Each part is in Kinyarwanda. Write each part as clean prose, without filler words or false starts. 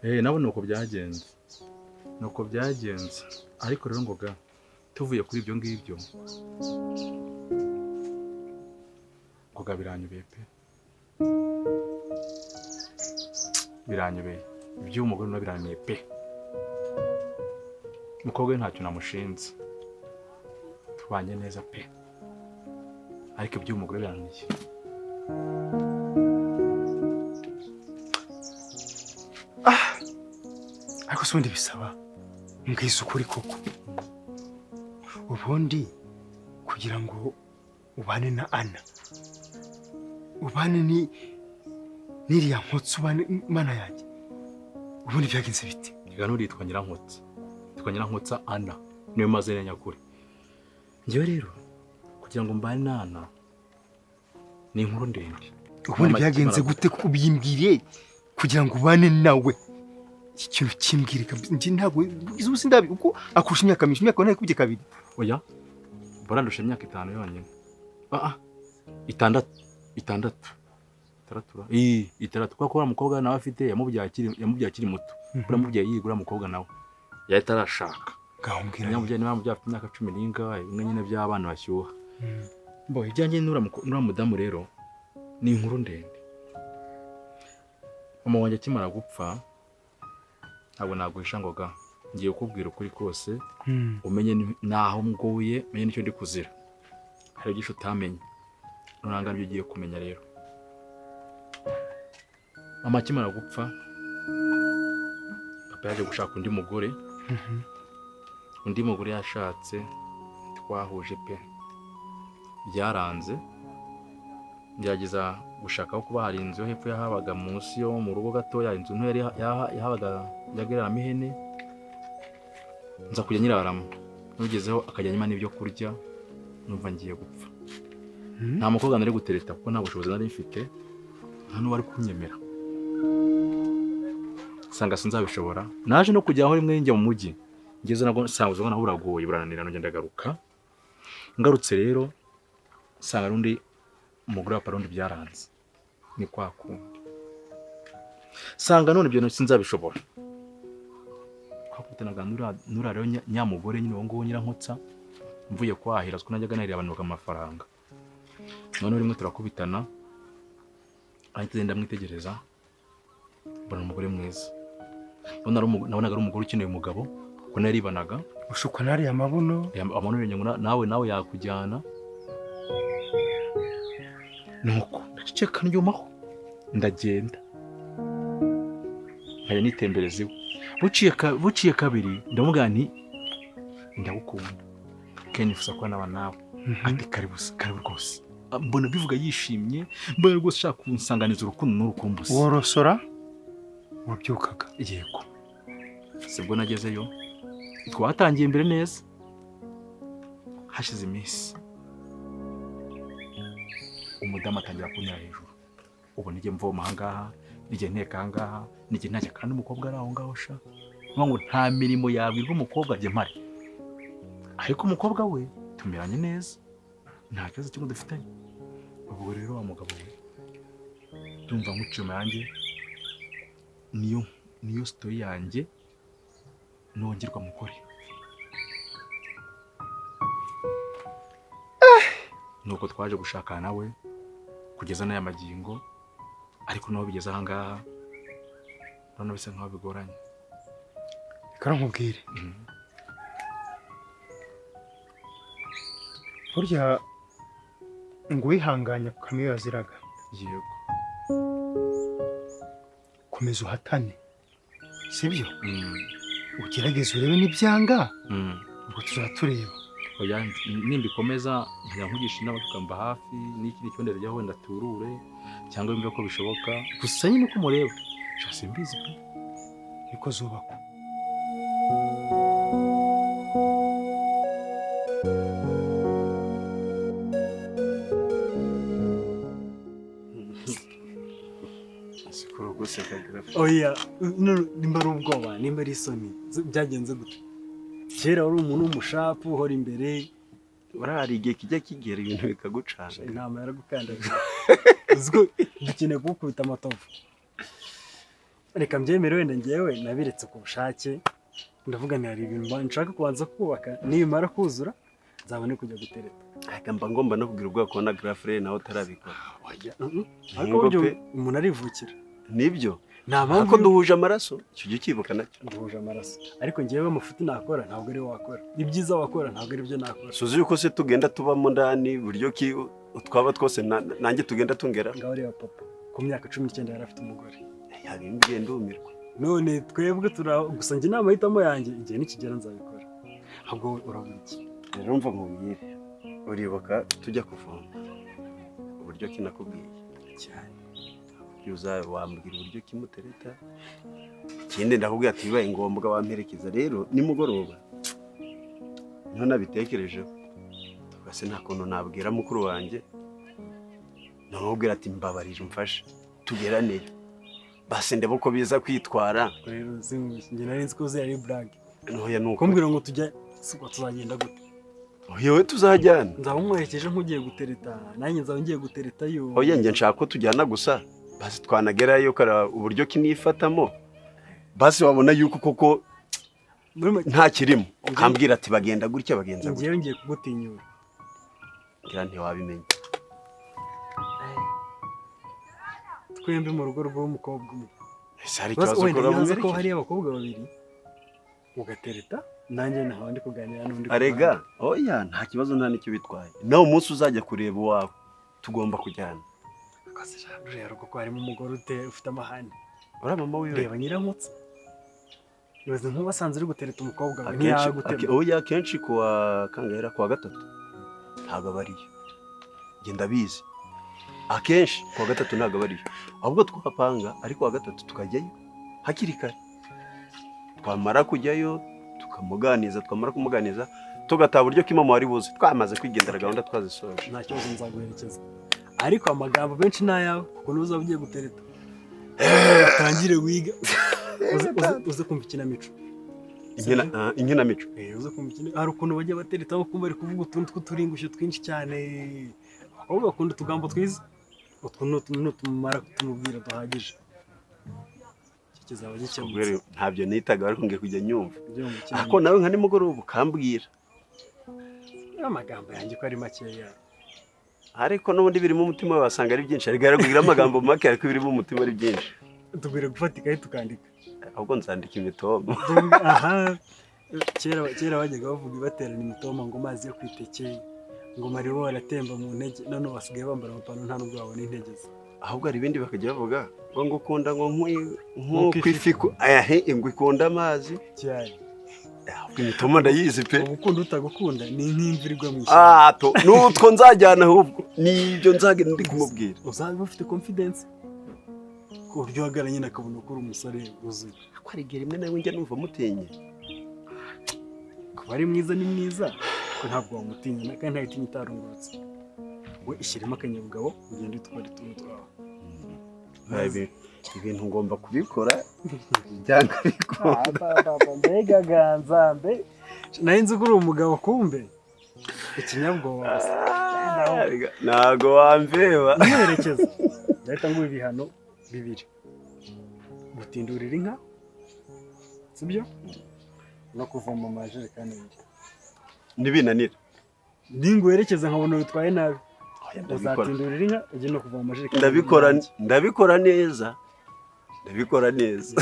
nabo nuko byagenze. Nuko byagenze. Ariko rero ngoga tuvuye kuri ibyo ngibyo. Ngoga biranyubeye pe. Biranyubeye. Ibyo umugore no biranyubeye pe. Mukobwa ntacyo namushinze. Tubanye neza pe. Ariko ibyo umugore biranyubeye. Ariko sundi bisaba mbwiza ukuri koko. Ubundi kugira ngo ubane na Ana, ubane n'iriya nkotsi, ubane mana yanjye, ubundi byagenze bite? Iganuri yitwa Nyirankotsa. Yitwa Nyirankotsa Ana. Niyo mazina nyakuri. Njyewe rero kugira ngo mbane na Ana ni inkuru ndende. Ubundi byagenze gute kubimbwiriye kugira ngo ubane nawe? Ikintu kimbwirika nje ntabwo izo sindabi uko akurusha imyaka myinshi, imyaka none kubye kabiri. Oya. Barandusha imyaka 5 yonyine. Itandatu. Itandatu. Kwa mukobwa nawe afite yamubyaye akiri muto. Kuri mubyaye yigura mukobwa nawe. Yahita arashaka. Gahumbwira. Nyamubyaye niba mubyaye afite imyaka 10 n'ingahe, umwe nyine by'abana bashyuha. Bo ibyanjye nura mudamu rero ni inkuru ndende. Mama wanjye akimara gupfa ntabwo naguhisha ngoga. Ngiye kukubwira ukuri kose umenye naho mguye, menye nicyo ndi kuzira. Hari igisho utamenye. Nuranga nibyo ugiye kumenya rero. Mama akimara gupfa papa yaje gushaka undi mugore. Undi mugore yashatse twahuje pe. Byaranze. Ngerageza gushaka aho kuba hari inzu hepfo yahabaga munsi yo mu rugo gatoya, inzu nto yari yahabaga yagereramo ihene. Nza kujya nyiraramo. Nugezeho akajya nyima n'ibyo kurya, numva ngiye gupfa. Nta mukobwa nari gutereta kuko nta bushobozi nari mfite. Nta n'uwari kunyemera. Sanga sinzabishobora. Naje no kujya aho rimwe njya mu mujyi. Ngeze nago sanguze ngo nahuragoye burananira no ngenda garuka. Ngarutse rero sanga rundi umugore wa Parundi byaranze. Ni kwa kundi. Sanga none ibyo sinzabishobora. Hakutanaga nura rero nyamugore nyine ngo Nyirankotsa mvuye kwahira siko najyaga narira abantu bakamafaranga. None rimwe turakubitana. Ahita ndamwitegereza. Mbona umugore mwiza. Nabonaga ari umugore ukeneye umugabo ko naribanaga. Ushukwa nari amabuno. Amabuno nyanguna nawe yakujyana. Nuko ndaceceka ndyumaho ndagenda. Nkaya nitembereza iwe. Buciye kabiri ndamuga nti ndagukunda. Kenya fusa kwa nawe. Ati karibu rwose. Mbona bivuga yishimye, mbona rwose ashaka kunsanganiza urukundo n'urukumbuzi. Worosora wabyukaga. Yego. Sibwo nagezeyo. Twatangiye imbere neza. Hashize iminsi. Umudamu atangira kunyura hejuru. Ubu nige mvoma ahangaha, nige nteka ahangaha, nige ntajya kandi umukobwa ari aho ngaho sha. Ngo nta mirimo yabwirwa umukobwa ajye mpari. Ariko umukobwa we tumiranye neza. Nta kibazo cyo dufitanye. Ubwo rero wa mugabo we ndumva nkucuma yanjye niyo story yanjye nongerwa mukore. Nuko twaje gushakana nawe kugeza n'aya magingo, ariko naho bigeze ahangaha none bisa nkaho bigoranye. Reka nkubwire. Burya ngo wihanganye kamiyo yaziraga. Yego. Komeza uhatane. Sibyo? Ugerageze urebe n'ibyanga. Ubwo tuzatureba. Oya nimbikomeza nyankugisha inama tukamba hafi n'ikindi cyondera ryaho wenda turure cyangwa bimve ko bishoboka. Gusa nyine uko mureba. Shase mbizi pe. Niko zubako. Oya, nimba ari ubwoba, nimba ari isoni, byagenze gute? Kera wari umuntu w'umushapu uhora imbere, urahari igihe kijya kigera ibintu bikagucana. Intama yaragukandagije. Uziko dukeneye kugukubita amatovu. reka mbyemere wenda ngewe nabiretse ku bushake ndavuga nti hari ibintu nshaka kubanza kubaka nibimara kuzura nzabone kujya gutereta Aka mba ngomba no kugira ubwoko kubona Grafre nawe utarabikora. ariko buryo umuntu arivukira Nibyo. nta mpamvu Ako duhuje amaraso, icyo gihe ukibuka nacyo. duhuje amaraso ariko ngewe amafuti nakora ntabwo ari wakora ibyiza wakora ntabwo ari byo nakora Suzi yuko se tugenda tubamo ndani buryo ki twaba twose nanjye tugenda tungera. ngaho reba papa ku myaka 19 yari afite umugore Yabimbwiye ndumirwa. none twebwe gusa njye inama y'itamo yanjye igihe nikigera nzabikora ahubwo urabona iki Rero mva nkubwire. Uribuka tujya kuvoma. Uburyo ki nakubwiye. cyane Yuza wambwira uburyo kimutereta. Ikindi ndakubwira ati bibaye ngombwa wamperekeza rero nimugoroba. Niho nabitekereje. Twase nta kuntu nabwira mukuru wanjye. Namubwira ati mbabarije umfashe. Tugeraneye. Basi ndebe uko biza kwitwara. rero njye nari nzi ko uzi ari brag Ntoya nuko. kumbwira ngo tujya siko tuzagenda gute Yewe tuzajyana. nzaba nkwerekeje nk'ugiye gutereta nanjye nzaba ngiye gutereta yo Oya njye nshaka ko tujyana gusa. Basi twanagerayo kara uburyo kinifatamo. Basi wabona yuko koko nta kirimo. Ukambwira ati bagenda gutya bagenza gutya. ngiye ngiye kugutinyura Ngira ntiwabimenya. twembi mu rugo rw'umukobwa umwe Ese hari basi ikibazo wenda kora nyaza ko bumwerekeje? hari abakobwa babiri ugatereta nanjye naho ndi kuganira n'undi Arega, oya nta kibazo nta nicyo bitwaye. Nawe umunsi uzajya kureba uwawe tugomba kujyana. akazi rero kuko harimo umugore ufite amahane Ura mama wiwe. reba nyirankutse yoze nk'ubasanze uri gutereta umukobwa we ntiyagutema Oya kenshi kuwa kangahera kuwa gatatu. Ntabwo bariyo. Genda bizi. Akenshi kuwa gatatu ntabwo bariyo. Ahubwo twapanga ariko kuwa gatatu tukajyayo hakiri kare. Twamara kujyayo tukamuganiza twamara kumuganiza tugataha buryo kimamo wari buze twamaze kwigendera gahunda twazisoje. nta kibazo nzaguherekeza ariko amagambo benshi nayawe kuko nuza ugiye gutereta utangire wiga uze kumva ikinamico Inkinamico. uze kumva ikinamico hari ukuntu bajya batereta aho kumva bari kuvuga utuntu tw'uturingusho twinshi cyane ahubwo bakunda utugambo twiza utwo nutumara kutumubwira duhagije iki kizaba gikemutse Ntabyo nitaga ariko ngiye kujya nyumva. byumva Ako nawe nka nimugoroba ukambwira. amagambo yanjye ko ari makeya Ariko n'ubundi birimo umutima wawe wasanga ari byinshi. Ariko yaragwira amagambo make ariko birimo umutima ari byinshi. tugwire gufata ikayi tukandika Ahubwo nzandika imitomo. aha kera bajyaga bavuga baterana imitoma ngo mazi yo kwitekeye ngo mariwo aratemba mu ntege none basigaye bambara amapantaro nta nubwo babona intege ze Ahubwo hari ibindi bakajya bavuga ngo ukunda ngo nk'ukwifiku ngo ikunda amazi cyane imitomo ndayizi pe. ubukunda utagukunda ni nk'imvura igwa mu ishyamba n'utwo nzajyana ahubwo nibyo nzagenda ndi kumubwira. uzaba ufite confidence ku buryo uhagararanye akabona ko uri umusore wuzuye Ko hari igihe rimwe nawe njya numva mutenye. kuba ari mwiza ni mwiza ko ntabwo wamutinya kandi nta gitinya itarungurutse we ishyiremo akanyabugabo ugenda utwara utuntu twawe Ibintu ngomba kubikora byanga bikunda. mbega ganza mbe nari nzi ko uri umugabo kumbe ikinyabwoba Ntago wamveba. mwerekeza ndahita nguha ibihano bibiri gutindurira inka sibyo no kuvoma amajerekani abiri Nibinanira. ninguherekeza nkabona witwaye nabi uzatindurira inka ujye no kuvoma amajerekani Ndabikora neza.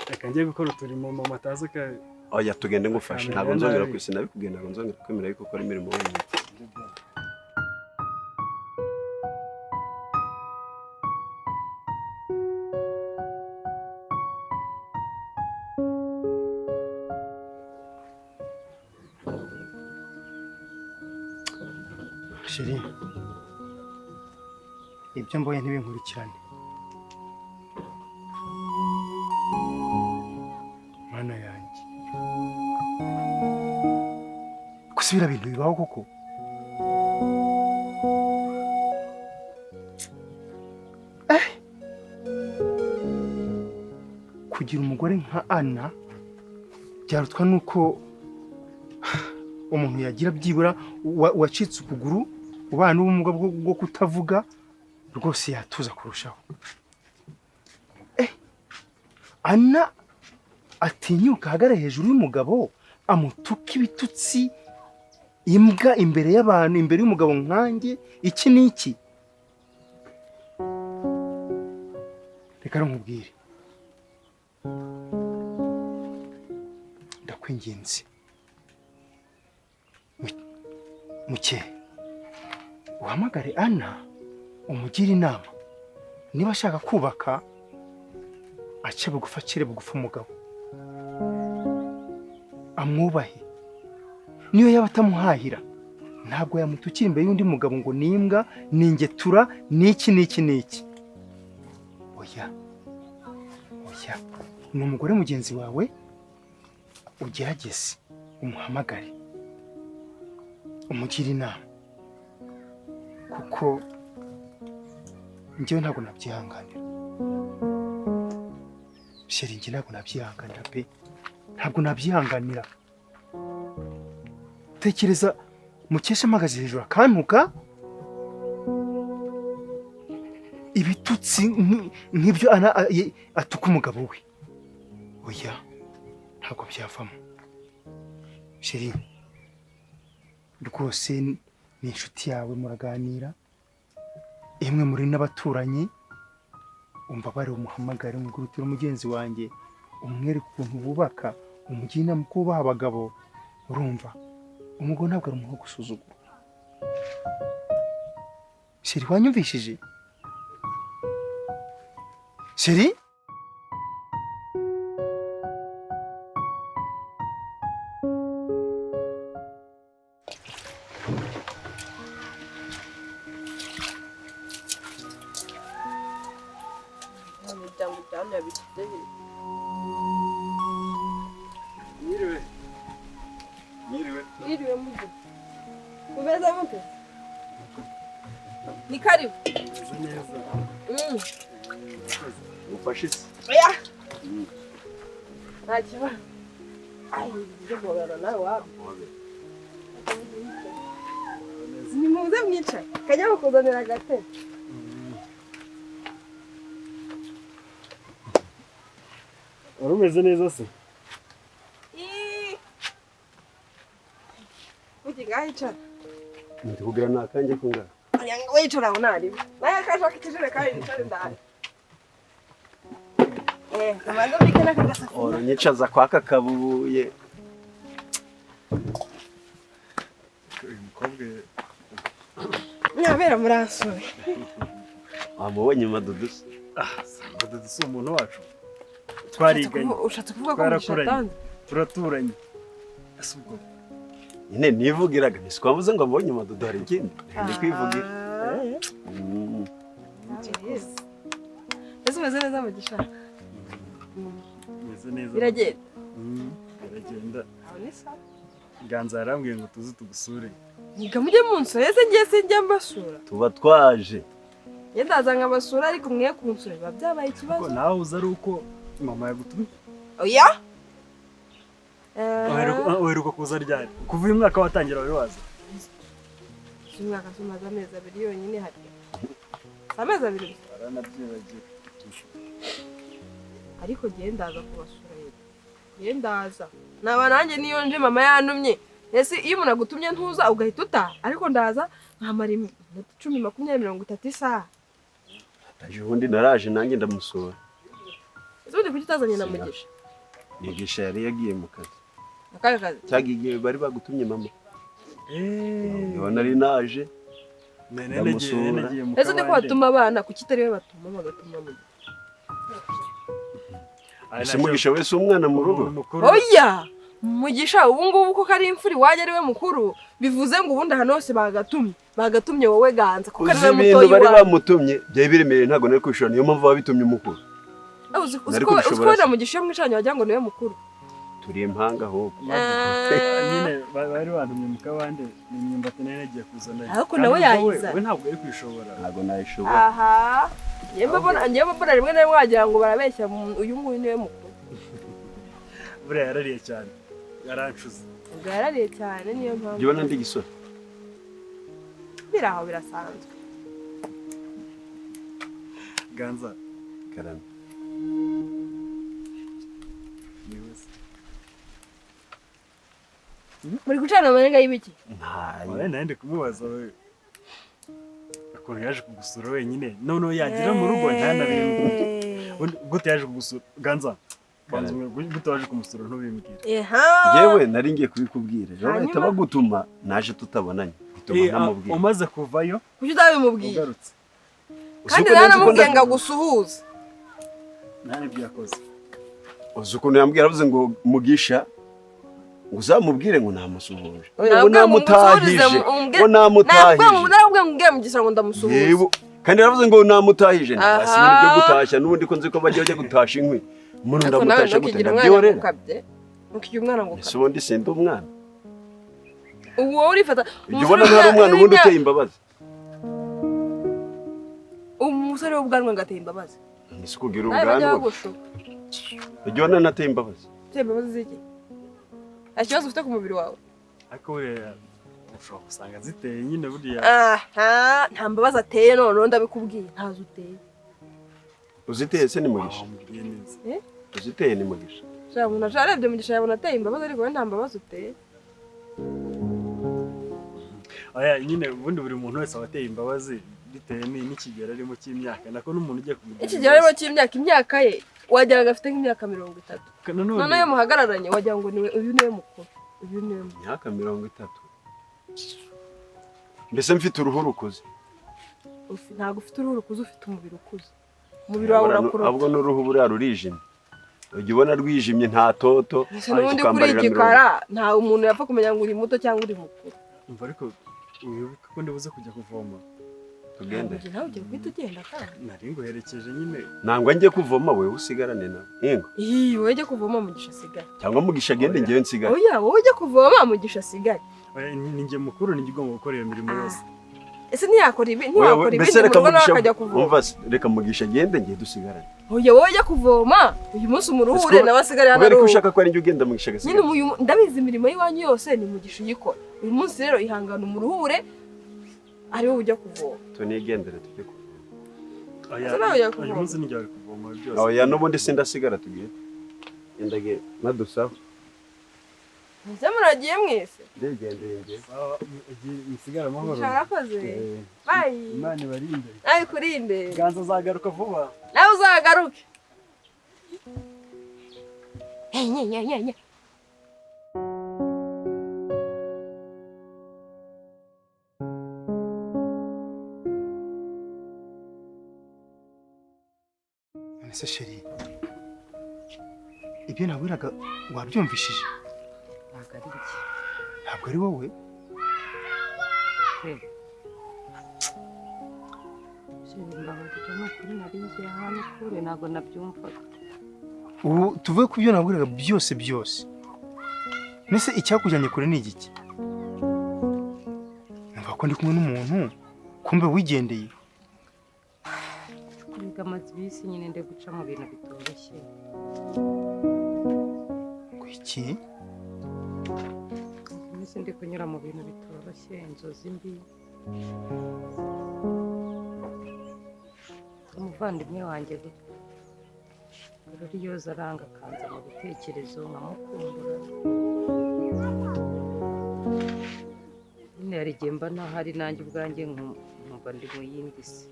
reka njye gukora uturimo mama atazi ka Oya tugende ngufashe. Ntabwo nzongera kwisi nabikubwiye ntabwo nzongera kwemera yuko ukora imirimo wenyine. sheri ibyo mbonye ntibinkurikirane mana yanjye gusubira bintu bibaho koko kugira umugore nka Ana byarutwa nuko umuntu yagira byibura wacitse ukuguru ubana n'ubumuga bwo kutavuga rwose yatuza kurushaho Ana atinyuka ahagarara hejuru y'umugabo amutuka ibitutsi imbwa imbere y'abantu, imbere y'umugabo nkanjye, iki ni iki? Reka nkubwire, ndakwinginze muke uhamagare Ana umugire inama, niba ashaka kubaka ace bugufi, acire bugufi umugabo, amwubahe. Niyo yaba atamuhahira ntabwo yamutukira imbere y'undi mugabo ngo nimbwa, ningetura, niki niki niki. Oya oya, ni umugore mugenzi wawe, ugerageze umuhamagare umugire inama, kuko njyewe ntabwo nabyihanganira. Sheri, njye ntabwo nabyihanganira pe, ntabwo nabyihanganira. Tekereza Mukesha amagaze hejuru akantuka ibitutsi nk'ibyo Ana atuka umugabo we. Oya, ntabwo byavamo. Sheri, rwose ni inshuti yawe, muraganira, imwe muri n'abaturanyi, umva bari umuhamagare, umugurutira mugenzi wanjye, umwereke ukuntu bubaka, umugire inama uko bubaha abagabo. Urumva, umugabo ntabwo ari umuntu wo gusuzugura. Sheri, wanyumvishije? Sheri? Mwiriwe muje. Umeze mute? Ni karibu. Ufashe se? Oya. Nta kibazo. Ai, ndio bora nawe wapi? Ni muze mwica. Kajya bakuzanira agatebe. Urumeze neza se? Ngayicara. Ndi kugira nakanje kunga. Yanga wicara unari. Naye kashaka kitire kandi nicare ndani. Nabanza bikena kagasa. Oro nyicaza kwaka kabuye. Umukobwa Nyabera muransore. Amubonye Madudu. Madudu si umuntu wacu. Twariganye. Ushatse kuvuga ko mushatanze. Turaturanye. Asubwo. Nyine nivugiraga nisikwamvuze ngo mbonye Madudu hari ikindi. Ndi kwivugira. Ese umeze neza Mugisha? Umeze neza. Biragenda. Biragenda. Aho ni sawa. Ganza yarambwiye ngo tuze tugusure. Niga mujye munsura, ese ngiye sinjya mbasura. Tuba twaje. Yendaza nkabasura ariko mwe kunsura biba byabaye ikibazo. Ko nawe uza ari uko mama yagutumye. Oya? Uheruka kuza ryari? Kuva uyu mwaka watangira wari waza? Uyu mwaka tumaze amezi 2 yonyine hari. Amezi 2 gusa. Aranabyibagiwe. Ariko gendaza kubasura yego. Gendaza. Naba nanjye niyo nje mama yantumye. Ese iyo umuntu agutumye ntuza ugahita utaha, ariko ndaza nkamara 10, 20, 30 isaha. Aje ubundi naraje nanjye ndamusura. Ese undi kuki utazanye na Mugisha? Mugisha yari yagiye mu kazi. Akaye kazi. Cyagiye bari bagutumye mama. Nari naje. Nagiye mu. Ese ndiko batuma abana kuki itari we batuma bagatuma Mugisha? Ese Mugisha wese umwana mu rugo. Oya! Mugisha ubu ngubu ko kari imfuri waje ari we mukuru, bivuze ngo ubundi hano hose bagatumye wowe Ganza kuko ari we mutoyi bari bamutumye byaye biremereye ntago nari kwishura, niyo mpamvu babitumye umukuru. Uko na Mugisha mwicanye wagira ngo niwe mukuru. Turi impanga ahubwo. Nyine bari bantumye mu kabande n'imyumbati nari nagiye kuzana. Ariko nawe yayiza. We ntabwo ari kwishobora. Ntabwo nayishobora. Aha. Njye mbona rimwe na rimwe wagira ngo barabeshya uyu nguyu niwe mukuru. Buriya yarariye cyane. Yarancuze. Ubwo yarariye cyane niyo mpamvu. Jibona ndi gisore. Biraho birasanzwe. Ganza. Karame. byihuse. muri gucana amarenga y'ibiki ntayo Wabaye nandi kumubaza we. Ukuntu yaje kugusura wenyine. Noneho yagera mu rugo ntanabimbwira. Gute yaje kugusura? Ganza. Banza gute waje kumusura ntubimbwira. yewe nari ngiye kubikubwira rero bahita bagutuma naje tutabonanye bituma ntamubwira Umaze kuvayo kuki utabimubwiye ugarutse. kandi naramubwiye ngo agusuhuze Nta n'ibyo yakoze. uzi ukuntu yambwira avuze ngo mugisha ngo uzamubwire ngo namusuhuje ngo Ntabwo namutahije umubwire- ngo namutahije narabwiye ngo ubwiye mugisha ngo ndamusuhuze yewe kandi yaravuze ngo namutahije ntasi ibintu byo gutashya n'ubundi ko nzi ko bajya gutasha inkwi umuntu ariko nawe ndamutasha gute ntukigira umwana ndabyorera ngukabye ntukigira umwana ese ngukabye ubundi sindi umwana ubu wowe urifata ibyo ubona ntari umwana ubundi uteye imbabazi umusore w'ubwanwa ngo ateye imbabazi ese kugira nawe bajya ubwanwa bagushuka ibyo ubona nateye imbabazi uteye imbabazi z'iki nta kibazo ufite ku mubiri wawe Ariko buriya ushobora gusanga ziteye nyine buriya. aha nta mbabazi ateye noneho ndabikubwiye ntazo uteye uziteye se ni mugisha Wambwiye neza. uziteye ni mugisha shaka umuntu aje arebye mugisha yabona ateye imbabazi ariko wowe nta mbabazi uteye Oya nyine ubundi buri muntu wese abateye imbabazi bitewe n'ikigero arimo cy'imyaka nako n'umuntu ugiye kumugira ikigero arimo cy'imyaka imyaka ye wagira ngo afite nk'imyaka 30 nanone noneho iyo muhagararanye wagira ngo niwe uyu niwe mukuru uyu niwe mukuru imyaka 30 mbese mfite uruhu rukuze ntabwo ufite uruhu rukuze ufite umubiri ukuze umubiri wawe urakurota ahubwo n'uruhu buriya rurijimye ujya ubona rwijimye nta toto ese n'ubundi kuri igikara nta umuntu yapfa kumenya ngo uri muto cyangwa uri mukuru umva ariko wibuke ko ndibuze kujya kuvoma tugende Ntabwo nawe ugiye guhita ugenda kandi nari nguherekeje nyine nangwa njye kuvoma wewe usigarane nawe ingo iyi wowe ujya kuvoma mugisha asigare cyangwa mugisha agende njyewe nsigare oya wowe ujya kuvoma mugisha asigare Oya, ni njye mukuru ni ugomba gukora iyo mirimo yose ese ntiyakora ibi ntiyakora ibindi mbese mu reka rugo nawe mugisha akajya kuvoma umva se, reka mugisha agende njye dusigarane oya wowe ujya kuvoma uyu munsi umuruhure nawe asigare hano kubera ko aruhuka ushaka ko ari njye ugenda mugisha nyine agasigara ndabizi imirimo y'iwanyu yose ni mugisha uyikora uyu munsi rero ihangana umuruhure ari wowe ujya kuvoma tunigendere tujye kuvoma Oya, Ese nawe ujya kuvoma? uyu munsi nijya kuvoma byose oya n'ubundi sindasigara tugiye endage nadusaba ese muragiye mwese ndigendeye njye musigare amahoro musharakoze bayi Imana ibarinde nawe kurinde ganza azagaruka vuba nawe uzagaruke nye nye nye nye none se sheri ibyo nabwiraga wabyumvishije ntabwo ari iki ntabwo ari wowe mbabarira ni ukuri nari ngiye ahantu kure ntabwo nabyumvaga ubu tuvuge ku byo nabwiraga byose byose mbese icyakujyanye kure ni igiki numva ko ndi kumwe n'umuntu kumbe wigendeye kurega amazi bisi nyine ndi guca mu bintu bitoroshye ngo iki mbese ndi kunyura mu bintu bitoroshye inzozi mbi umuvandimwe wanjye ruri yoza aranga akanza mu bitekerezo nkamukumbura nyine hari igihe mba ntahari nanjye ubwanjye nkumva ndi mu yindi si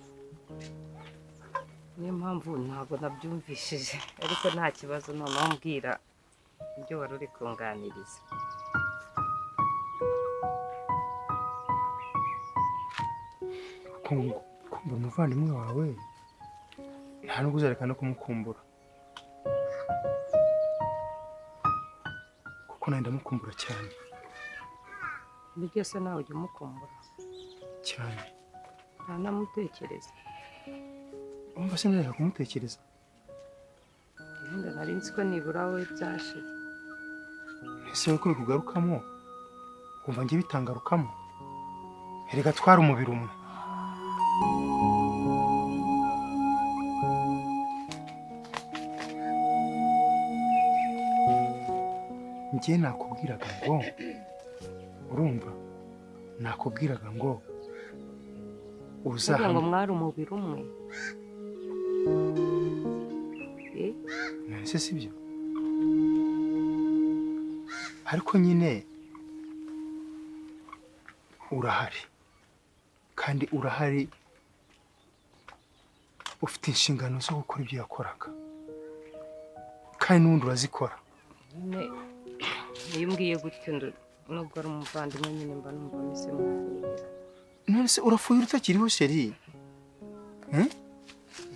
niyo mpamvu ntabwo nabyumvishije ariko nta kibazo noneho mbwira ibyo wari uri kunganiriza kumbura umuvandimwe wawe nta nubwo uzareka no kumukumbura kuko nawe ndamukumbura cyane ibi byose nawe ujya umukumbura cyane ntanamutekereza wumva se ndareka kumutekereza wenda nari nzi ko nibura we byashize ese wowe ko bikugarukamo wumva njye bitangarukamo erega twari umubiri umwe njye nakubwiraga ngo urumva nakubwiraga ngo kugira ngo mwari umubiri umwe none se sibyo ariko nyine urahari kandi urahari ufite inshingano zo gukora ibyo yakoraga kandi n'ubundi urazikora. nyine iyo umbwiye gutyo nubwo ari umuvandimwe nyine mba numva mise mufuhira. none se urafuhira utakiriho sheri?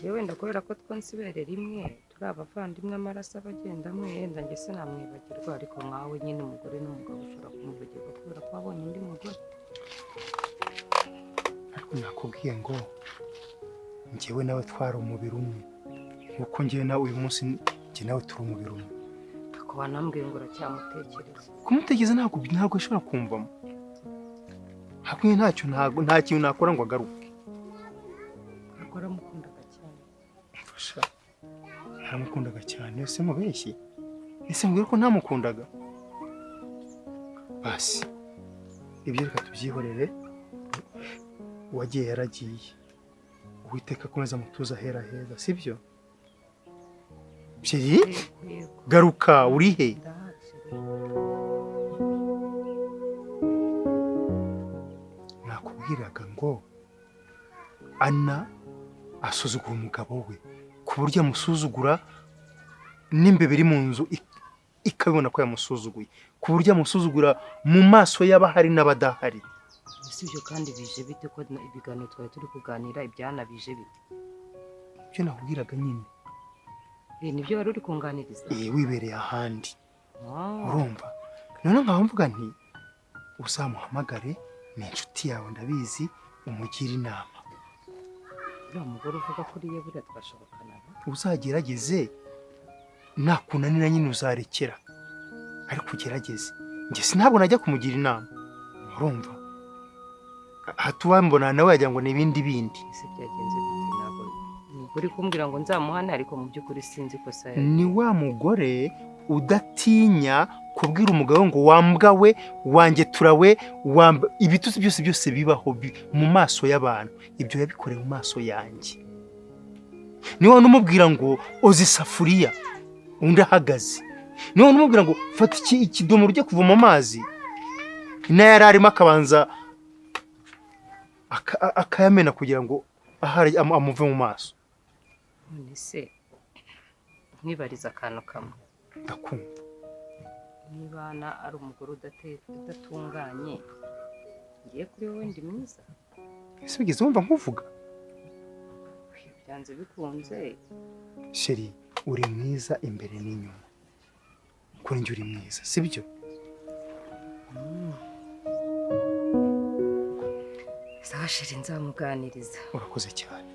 Yewe wenda kubera ko twonse ibere rimwe turi abavandimwe amaraso abagenda amwe yenda njye sinamwibagirwa ariko nkawe nyine umugore n'umugabo ushobora kumwibagirwa kubera ko wabonye undi mugore. ariko nakubwiye ngo njyewe nawe twari umubiri umwe nk'uko njyewe nawe uyu munsi njye nawe turi umubiri umwe. Ako wanambwiye ngo uracyamutekereza. Kumutekereza ntabwo ashobora kumvamo. Hakwiye nta kintu nakora ngo agaruke. Akora mukundaga cyane. Mfasha. Ntamukundaga cyane ese mubeshyi. Ese mbwira ko ntamukundaga. Basi. Ibyo reka tubyihorere. Wagiye yaragiye. Uwiteka akomeza mutuza hera heza, sibyo? Sheri? Garuka uri he? Nakubwiraga ngo Ana asuzugura umugabo we ku buryo amusuzugura n'imbebe iri mu nzu ikabibona ko yamusuzuguye ku buryo amusuzugura mu maso y'abahari n'abadahari. Sibyo kandi bije bite ko ibiganiro twari turi kuganira ibyana bije bite? Ibyo nakubwiraga nyine. Nibyo wari uri kunganiriza? Wibereye ahandi. Urumva? None nkaba mvuga nti uzamuhamagare ni inshuti yawe ndabizi umugira inama. Uriya mugore uvuga kuri ye buriya twashobokana. Uzagerageze nakunanira nyine uzarekera ariko ugerageze. Njye sinabwo najya kumugira inama. Urumva? Hatuwambona nawe yagira ngo n'ibindi bindi. Ese byagenze bite ntabwo uri kumbwira ngo nzamuhane ariko mu by'ukuri sinzi ko saya. Ni wa mugore udatinya kubwira umugabo ngo wambwa we wanjye turawe ibitutsi byose bibaho mu maso y'abantu. Ibyo yabikoreye mu maso yanjye. Niwe numubwira ngo ozi safuriya undi ahagaze. Niwe numubwira ngo fata ikidomoro ujye kuvoma amazi. Na yararimo akabanza akayamena kugira ngo ahari amuve mu maso. None se mwibariza akantu kamwe. Ndakumva. Niba ari umugore udatunganye ngiye kuri wowe ndi mwiza. Ese bigeze wumva nkuvuga? Byanze bikunze. Sheri uri mwiza imbere n'inyuma. Kuri njye uri mwiza sibyo? Sawa Sheri nzamuganiriza. Urakoze cyane.